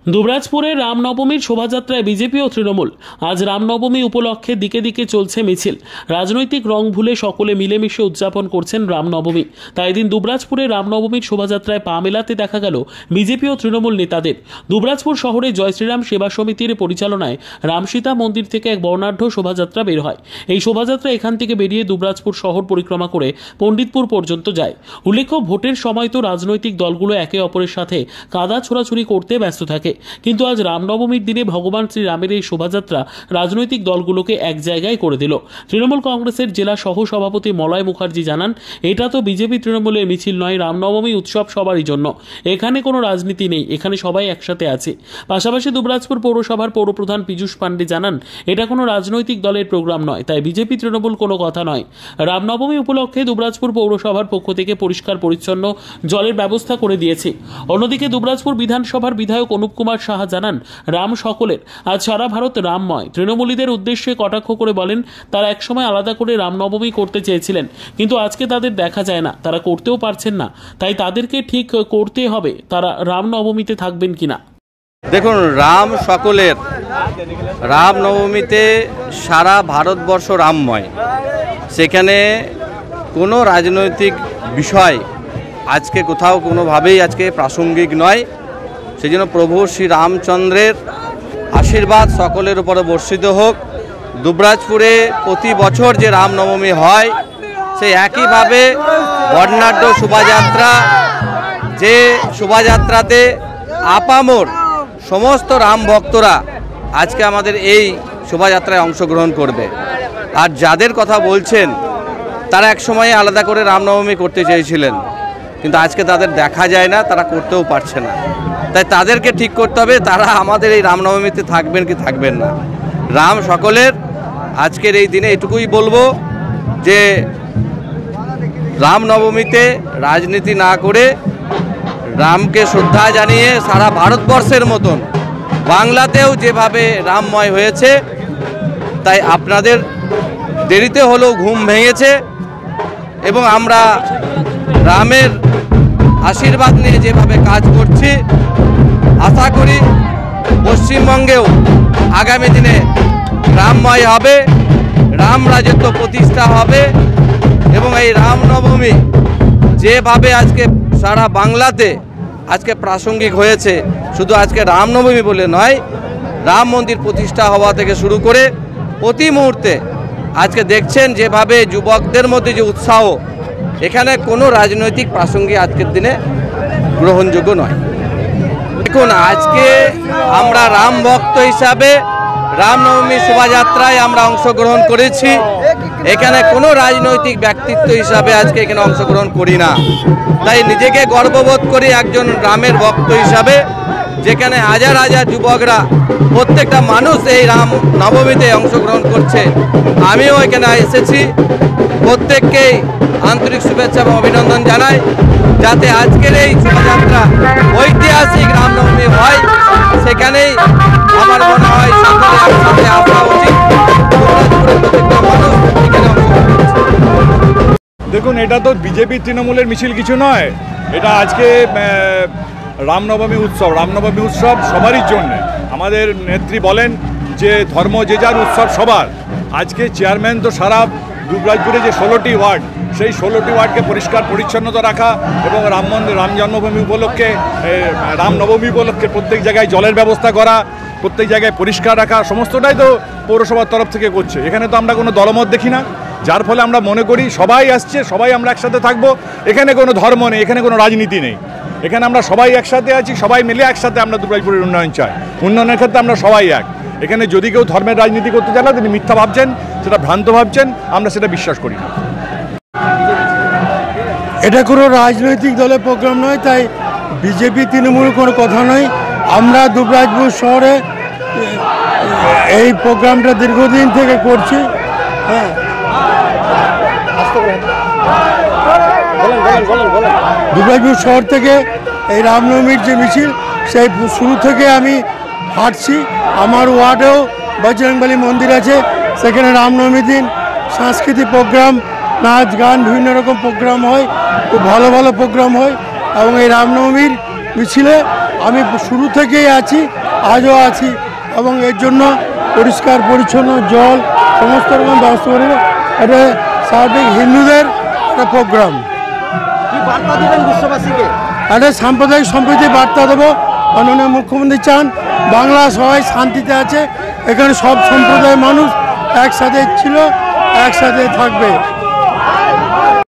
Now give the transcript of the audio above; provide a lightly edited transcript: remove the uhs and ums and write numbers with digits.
দুবরাজপুরে রামনবমীর শোভাযাত্রায় বিজেপি ও তৃণমূল। আজ রামনবমী উপলক্ষে দিকে দিকে চলছে মিছিল। রাজনৈতিক রং ভুলে সকলে মিলেমিশে উদযাপন করছেন রামনবমী। তাই দিন দুবরাজপুরে রামনবমীর শোভাযাত্রায় পা মেলাতে দেখা গেল বিজেপি ও তৃণমূল নেতাদের। দুবরাজপুর শহরে জয় শ্রীরাম সেবা সমিতির পরিচালনায় রামসীতা মন্দির থেকে এক বর্ণাঢ্য শোভাযাত্রা বের হয়। এই শোভাযাত্রা এখান থেকে বেরিয়ে দুবরাজপুর শহর পরিক্রমা করে পণ্ডিতপুর পর্যন্ত যায়। উল্লেখ্য, ভোটের সময় তো রাজনৈতিক দলগুলো একে অপরের সাথে কাদা ছোড়াছুড়ি করতে ব্যস্ত থাকে, কিন্তু আজ রামনবমীর দিনে ভগবান শ্রীরামের এই শোভাযাত্রা রাজনৈতিক দলগুলোকে এক জায়গায় করে দিল। তৃণমূল কংগ্রেসের জেলা সহ সভাপতি মলয় মুখার্জি জানান, এটা তো বিজেপি তৃণমূলের মিছিল নয়, রামনবমী উৎসব সবারই জন্য। এখানে কোনো রাজনীতি নেই, এখানে সবাই একসাথে আছে। পাশাপাশি দুবরাজপুর পৌরসভার পৌরপ্রধান পীযূষ পাণ্ডে জানান, এটা কোনো রাজনৈতিক দলের প্রোগ্রাম নয়, তাই বিজেপি তৃণমূল কোনো কথা নয়। রামনবমী উপলক্ষে দুবরাজপুর পৌরসভার পক্ষ থেকে পরিষ্কার পরিচ্ছন্ন জলের ব্যবস্থা করে দিয়েছে। অন্যদিকে দুবরাজপুর বিধানসভার বিধায়ক অনুপ কুমার সাহা জানান, রাম সকলের, আজ সারা ভারত রামময়। তৃণমূলীদের উদ্দেশ্যে কটাক্ষ করে বলেন, তারা একসময় আলাদা করে রামনবমী করতে চেয়েছিলেন, কিন্তু আজকে তাদের দেখা যায় না, তারা করতেও পারছেন না, তাই তাদেরকে ঠিক করতে হবে তারা রামনবমীতে থাকবেন কিনা। দেখুন, রাম সকলের, রামনবমীতে সারা ভারতবর্ষ রামময়। সেখানে কোনো রাজনৈতিক বিষয় আজকে কোথাও কোনোভাবেই আজকে প্রাসঙ্গিক নয়। সেই জন্য প্রভু শ্রী রামচন্দ্রের আশীর্বাদ সকলের উপরে বর্ষিত হোক। দুবরাজপুরে প্রতি বছর যে রামনবমী হয়, সেই একইভাবে বর্ণাঢ্য শোভাযাত্রা, যে শোভাযাত্রাতে আপামর সমস্ত রাম ভক্তরা আজকে আমাদের এই শোভাযাত্রায় অংশগ্রহণ করবে। আর যাদের কথা বলছেন, তারা এক সময়ে আলাদা করে রামনবমী করতে চেয়েছিলেন, কিন্তু আজকে তাদের দেখা যায় না, তারা করতেও পারছে না। তাই তাদেরকে ঠিক করতে হবে, তারা আমাদের এই রামনবমীতে থাকবেন কি থাকবেন না। রাম সকলের, আজকের এই দিনে এটুকুই বলবো যে রামনবমীতে রাজনীতি না করে রামকে শ্রদ্ধা জানিয়ে সারা ভারতবর্ষের মতন বাংলাতেও যেভাবে রামময় হয়েছে, তাই আপনাদের দেরিতে হলেও ঘুম ভেঙেছে এবং আমরা রামের আশীর্বাদ নিয়ে যেভাবে কাজ করছি, আশা করি পশ্চিমবঙ্গেও আগামী দিনে রামময় হবে, রাম রাজত্ব প্রতিষ্ঠা হবে এবং এই রামনবমী যেভাবে আজকে সারা বাংলাতে আজকে প্রাসঙ্গিক হয়েছে, শুধু আজকে রামনবমী বলে নয়, রাম মন্দির প্রতিষ্ঠা হওয়া থেকে শুরু করে প্রতি মুহূর্তে আজকে দেখছেন যেভাবে যুবকদের মধ্যে যে উৎসাহ, এখানে কোনো রাজনৈতিক প্রাসঙ্গিক আজকের দিনে গ্রহণযোগ্য নয়। দেখুন, আজকে আমরা রাম ভক্ত হিসাবে রামনবমী শোভাযাত্রায় আমরা অংশগ্রহণ করেছি। এখানে কোনো রাজনৈতিক ব্যক্তিত্ব হিসাবে আজকে এখানে অংশগ্রহণ করি না, তাই নিজেকে গর্ববোধ করি একজন রামের ভক্ত হিসাবে। যেখানে হাজার হাজার যুবকরা, প্রত্যেকটা মানুষ এই রাম নবমীতে অংশগ্রহণ করছে, আমিও এখানে এসেছি। প্রত্যেককেই আন্তরিক শুভেচ্ছা এবং অভিনন্দন জানাই, যাতে আজকের এই শোভাযাত্রা ঐতিহাসিক রামনবমী হয়। সেখানেই আমার মনে হয় সকলে একসাথে আসা উচিত। প্রত্যেকটা মানুষ এখানে অংশগ্রহণ করছে। দেখুন, এটা তো বিজেপি তৃণমূলের মিছিল কিছু নয়, এটা আজকে রামনবমী উৎসব। রামনবমী উৎসব সবারই জন্য। আমাদের নেত্রী বলেন যে ধর্ম যে যার উৎসব সবার। আজকে চেয়ারম্যান তো সারা দুবরাজপুরে যে 16টি ওয়ার্ড, সেই 16টি ওয়ার্ডকে পরিষ্কার পরিচ্ছন্নতা রাখা এবং রাম জন্মভূমি উপলক্ষে, রামনবমী উপলক্ষে প্রত্যেক জায়গায় জলের ব্যবস্থা করা, প্রত্যেক জায়গায় পরিষ্কার রাখা, সমস্তটাই তো পৌরসভার তরফ থেকে করছে। এখানে তো আমরা কোনো দলমত দেখি না, যার ফলে আমরা মনে করি সবাই আসছে, সবাই আমরা একসাথে থাকবো। এখানে কোনো ধর্ম নেই, এখানে কোনো রাজনীতি নেই, এখানে আমরা সবাই একসাথে আছি, সবাই মিলে একসাথে আমরা দুবরাজপুরের উন্নয়ন চাই। উন্নয়নের ক্ষেত্রে আমরা সবাই এক। এখানে যদি কেউ ধর্মের রাজনীতি করতে চান না, তিনি মিথ্যা ভাবছেন, সেটা ভ্রান্ত ভাবছেন, আমরা সেটা বিশ্বাস করি না। এটা কোনো রাজনৈতিক দলের প্রোগ্রাম নয়, তাই বিজেপি তৃণমূল কোনো কথা নয়। আমরা দুবরাজপুর শহরে এই প্রোগ্রামটা দীর্ঘদিন থেকে করছি। হ্যাঁ, দুবরাজপুর শহর থেকে এই রামনবমীর যে মিছিল, সেই শুরু থেকে আমি হাঁটছি। আমার ওয়ার্ডেও বজরংবলী মন্দির আছে, সেখানে রামনবমীর দিন সাংস্কৃতিক প্রোগ্রাম, নাচ গান, বিভিন্ন রকম প্রোগ্রাম হয়, খুব ভালো ভালো প্রোগ্রাম হয়। এবং এই রামনবমীর মিছিলে আমি শুরু থেকেই আছি, আজও আছি, এবং এর জন্য পরিষ্কার পরিচ্ছন্ন জল সমস্ত রকম ব্যবস্থা করে। এটা সার্বিক হিন্দুদের একটা প্রোগ্রাম। একটা সাম্প্রদায়িক সম্প্রীতি বার্তা দেবো। মাননীয় মুখ্যমন্ত্রী চান বাংলা সবাই শান্তিতে আছে, এখানে সব সম্প্রদায়ের মানুষ একসাথে ছিল, একসাথে থাকবে।